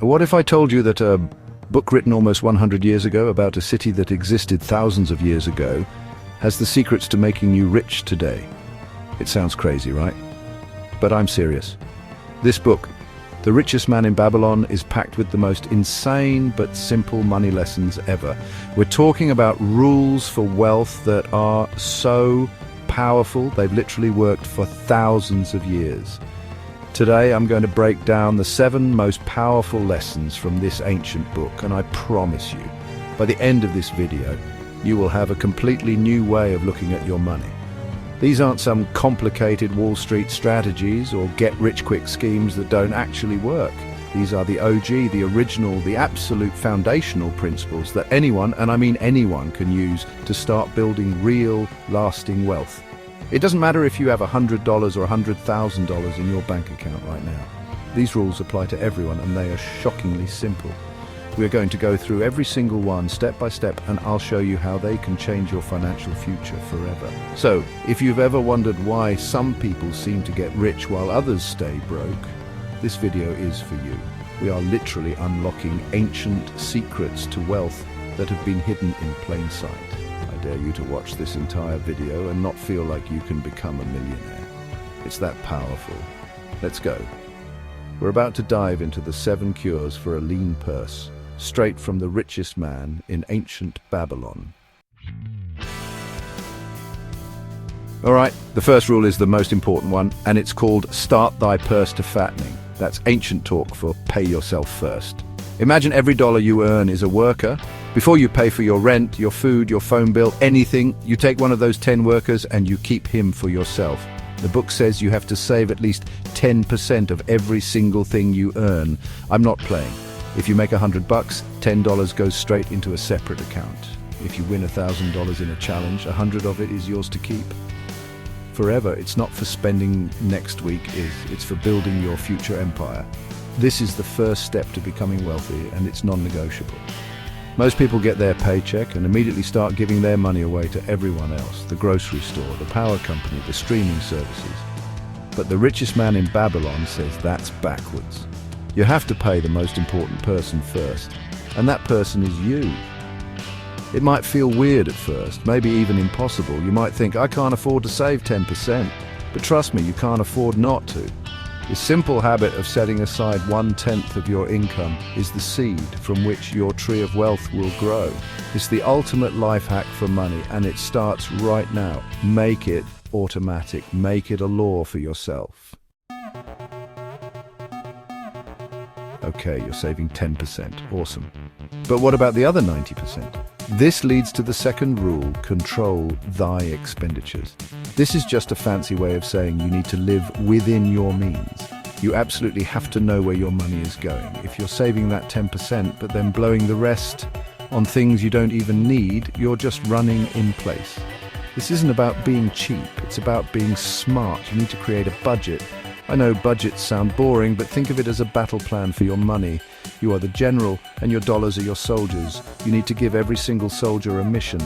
What if I told you that a book written almost 100 years ago about a city that existed thousands of years ago has the secrets to making you rich today? It sounds crazy, right? But I'm serious. This book, The Richest Man in Babylon, is packed with the most insane but simple money lessons ever. We're talking about rules for wealth that are so powerful, they've literally worked for thousands of years. Today I'm going to break down the 7 most powerful lessons from this ancient book, and I promise you, by the end of this video, you will have a completely new way of looking at your money. These aren't some complicated Wall Street strategies or get-rich-quick schemes that don't actually work. These are the OG, the original, the absolute foundational principles that anyone, and I mean anyone, can use to start building real, lasting wealth. It doesn't matter if you have $100 or $100,000 in your bank account right now. These rules apply to everyone, and they are shockingly simple. We're going to go through every single one step by step, and I'll show you how they can change your financial future forever. So, if you've ever wondered why some people seem to get rich while others stay broke, this video is for you. We are literally unlocking ancient secrets to wealth that have been hidden in plain sight. I dare you to watch this entire video and not feel like you can become a millionaire. It's that powerful. Let's go. We're about to dive into the 7 cures for a lean purse, straight from the richest man in ancient Babylon. All right, the first rule is the most important one, and it's called start thy purse to fattening. That's ancient talk for pay yourself first. Imagine every dollar you earn is a worker. Before you pay for your rent, your food, your phone bill, anything, you take one of those 10 workers and you keep him for yourself. The book says you have to save at least 10% of every single thing you earn. I'm not playing. If you make $100, $10 goes straight into a separate account. If you win $1,000 in a challenge, 100 of it is yours to keep. Forever. It's not for spending next week, it's for building your future empire. This is the first step to becoming wealthy, and it's non-negotiable. Most people get their paycheck and immediately start giving their money away to everyone else, the grocery store, the power company, the streaming services. But the richest man in Babylon says that's backwards. You have to pay the most important person first, and that person is you. It might feel weird at first, maybe even impossible. You might think, I can't afford to save 10%, but trust me, you can't afford not to. The simple habit of setting aside 1/10 of your income is the seed from which your tree of wealth will grow. It's the ultimate life hack for money, and it starts right now. Make it automatic. Make it a law for yourself. Okay, you're saving 10%. Awesome. But what about the other 90%? This leads to the second rule, control thy expenditures. This is just a fancy way of saying you need to live within your means. You absolutely have to know where your money is going. If you're saving that 10% but then blowing the rest on things you don't even need, you're just running in place. This isn't about being cheap, it's about being smart. You need to create a budget. I know budgets sound boring, but think of it as a battle plan for your money. You are the general, and your dollars are your soldiers. You need to give every single soldier a mission.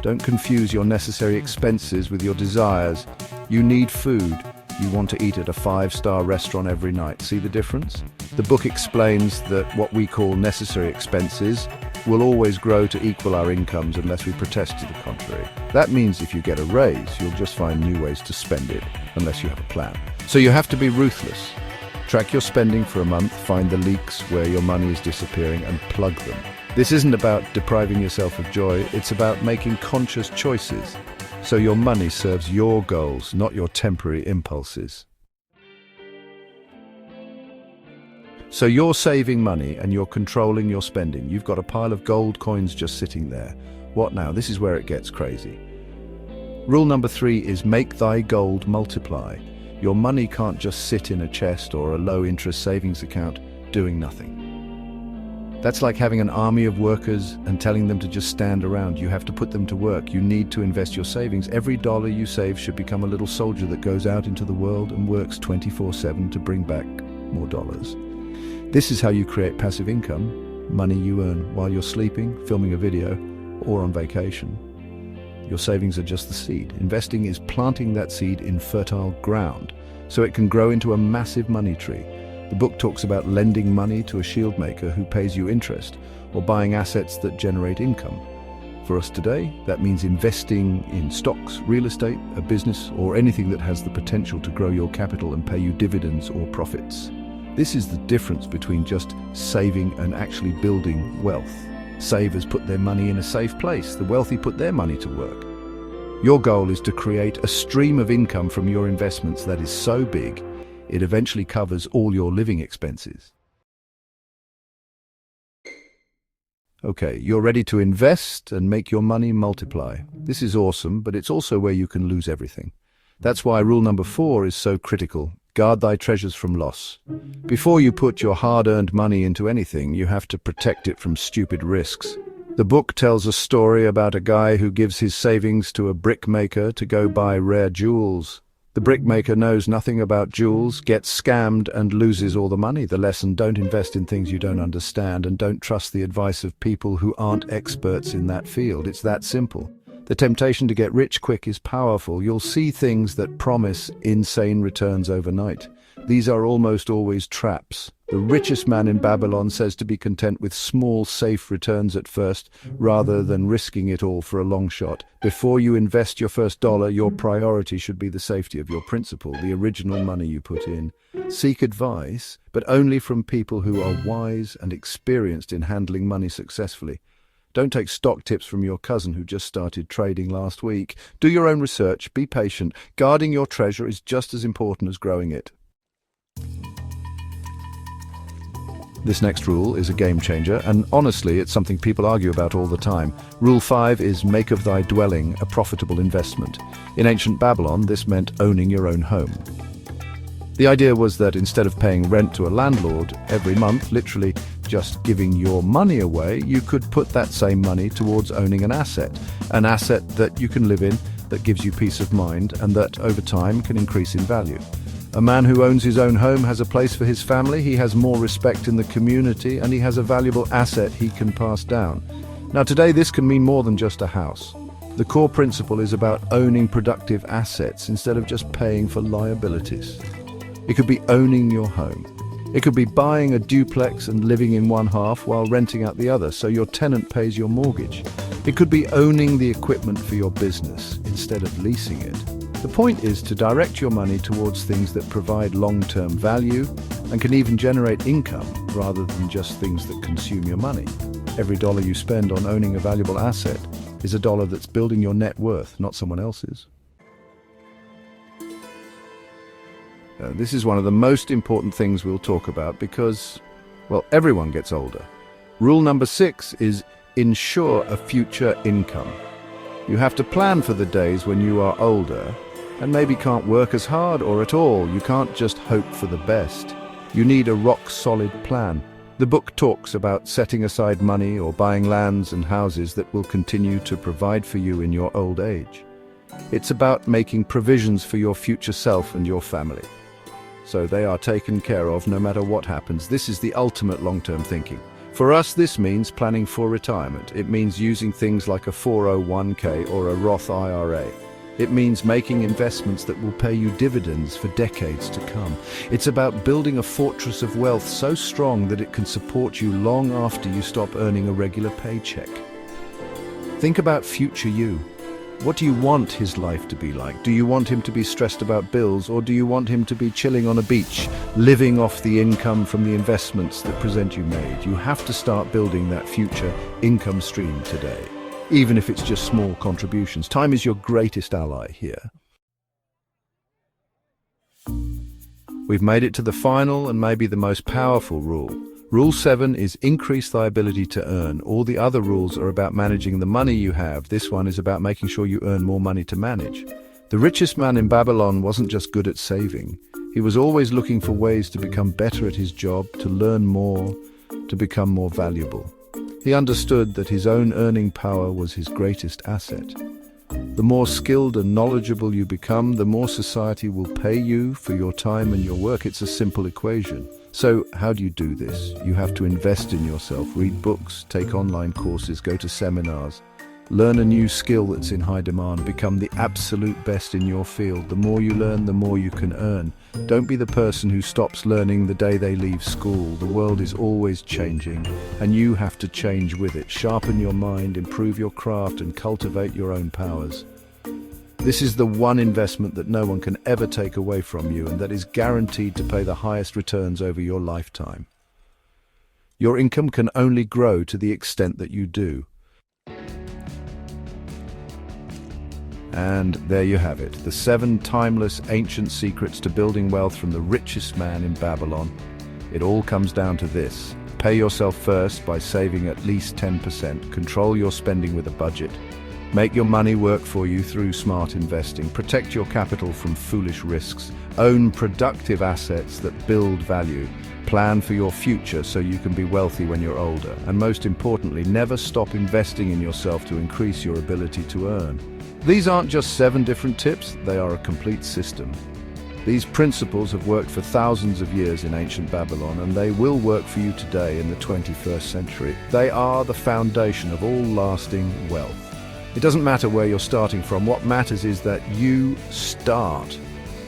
Don't confuse your necessary expenses with your desires. You need food. You want to eat at a 5-star restaurant every night. See the difference? The book explains that what we call necessary expenses will always grow to equal our incomes unless we protest to the contrary. That means if you get a raise, you'll just find new ways to spend it, unless you have a plan. So you have to be ruthless. Track your spending for a month, find the leaks where your money is disappearing and plug them. This isn't about depriving yourself of joy, it's about making conscious choices. So your money serves your goals, not your temporary impulses. So you're saving money and you're controlling your spending. You've got a pile of gold coins just sitting there. What now? This is where it gets crazy. Rule number 3 is make thy gold multiply. Your money can't just sit in a chest or a low-interest savings account doing nothing. That's like having an army of workers and telling them to just stand around. You have to put them to work. You need to invest your savings. Every dollar you save should become a little soldier that goes out into the world and works 24/7 to bring back more dollars. This is how you create passive income, money you earn while you're sleeping, filming a video, or on vacation. Your savings are just the seed. Investing is planting that seed in fertile ground so it can grow into a massive money tree. The book talks about lending money to a shield maker who pays you interest, or buying assets that generate income. For us today, that means investing in stocks, real estate, a business, or anything that has the potential to grow your capital and pay you dividends or profits. This is the difference between just saving and actually building wealth. Savers put their money in a safe place. The wealthy put their money to work. Your goal is to create a stream of income from your investments that is so big, it eventually covers all your living expenses. Okay, you're ready to invest and make your money multiply. This is awesome, but it's also where you can lose everything. That's why rule number 4 is so critical. Guard thy treasures from loss. Before you put your hard-earned money into anything, you have to protect it from stupid risks. The book tells a story about a guy who gives his savings to a brickmaker to go buy rare jewels. The brickmaker knows nothing about jewels, gets scammed, and loses all the money. The lesson: don't invest in things you don't understand, and don't trust the advice of people who aren't experts in that field. It's that simple. The temptation to get rich quick is powerful. You'll see things that promise insane returns overnight. These are almost always traps. The richest man in Babylon says to be content with small, safe returns at first, rather than risking it all for a long shot. Before you invest your first dollar, your priority should be the safety of your principal, the original money you put in. Seek advice, but only from people who are wise and experienced in handling money successfully. Don't take stock tips from your cousin who just started trading last week. Do your own research, be patient. Guarding your treasure is just as important as growing it. This next rule is a game changer, and honestly, it's something people argue about all the time. Rule 5 is make of thy dwelling a profitable investment. In ancient Babylon, this meant owning your own home. The idea was that instead of paying rent to a landlord every month, literally just giving your money away, you could put that same money towards owning an asset that you can live in, that gives you peace of mind, and that over time can increase in value. A man who owns his own home has a place for his family, he has more respect in the community, and he has a valuable asset he can pass down. Now today this can mean more than just a house. The core principle is about owning productive assets instead of just paying for liabilities. It could be owning your home. It could be buying a duplex and living in one half while renting out the other, so your tenant pays your mortgage. It could be owning the equipment for your business instead of leasing it. The point is to direct your money towards things that provide long-term value and can even generate income rather than just things that consume your money. Every dollar you spend on owning a valuable asset is a dollar that's building your net worth, not someone else's. This is one of the most important things we'll talk about because, well, everyone gets older. Rule number 6 is ensure a future income. You have to plan for the days when you are older and maybe can't work as hard or at all. You can't just hope for the best. You need a rock-solid plan. The book talks about setting aside money or buying lands and houses that will continue to provide for you in your old age. It's about making provisions for your future self and your family, so they are taken care of no matter what happens. This is the ultimate long-term thinking. For us, this means planning for retirement. It means using things like a 401k or a Roth IRA. It means making investments that will pay you dividends for decades to come. It's about building a fortress of wealth so strong that it can support you long after you stop earning a regular paycheck. Think about future you. What do you want his life to be like? Do you want him to be stressed about bills, or do you want him to be chilling on a beach, living off the income from the investments that present you made? You have to start building that future income stream today, even if it's just small contributions. Time is your greatest ally here. We've made it to the final and maybe the most powerful rule. Rule 7 is increase thy ability to earn. All the other rules are about managing the money you have. This one is about making sure you earn more money to manage. The richest man in Babylon wasn't just good at saving. He was always looking for ways to become better at his job, to learn more, to become more valuable. He understood that his own earning power was his greatest asset. The more skilled and knowledgeable you become, the more society will pay you for your time and your work. It's a simple equation. So how do you do this? You have to invest in yourself, read books, take online courses, go to seminars. Learn a new skill that's in high demand. Become the absolute best in your field. The more you learn, the more you can earn. Don't be the person who stops learning the day they leave school. The world is always changing, and you have to change with it. Sharpen your mind, improve your craft, and cultivate your own powers. This is the one investment that no one can ever take away from you, and that is guaranteed to pay the highest returns over your lifetime. Your income can only grow to the extent that you do. And there you have it, the 7 timeless ancient secrets to building wealth from the richest man in Babylon. It all comes down to this. Pay yourself first by saving at least 10%. Control your spending with a budget. Make your money work for you through smart investing. Protect your capital from foolish risks. Own productive assets that build value. Plan for your future so you can be wealthy when you're older. And most importantly, never stop investing in yourself to increase your ability to earn. These aren't just 7 different tips, they are a complete system. These principles have worked for thousands of years in ancient Babylon, and they will work for you today in the 21st century. They are the foundation of all lasting wealth. It doesn't matter where you're starting from. What matters is that you start.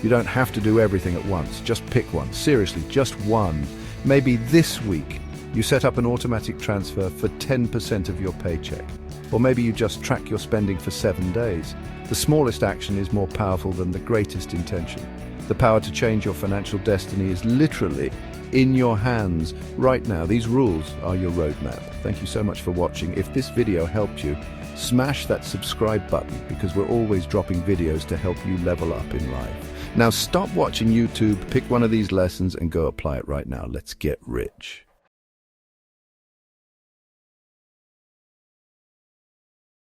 You don't have to do everything at once. Just pick one. Seriously, just one. Maybe this week you set up an automatic transfer for 10% of your paycheck. Or maybe you just track your spending for 7 days. The smallest action is more powerful than the greatest intention. The power to change your financial destiny is literally in your hands right now. These rules are your roadmap. Thank you so much for watching. If this video helped you, smash that subscribe button, because we're always dropping videos to help you level up in life. Now stop watching YouTube, pick one of these lessons and go apply it right now. Let's get rich.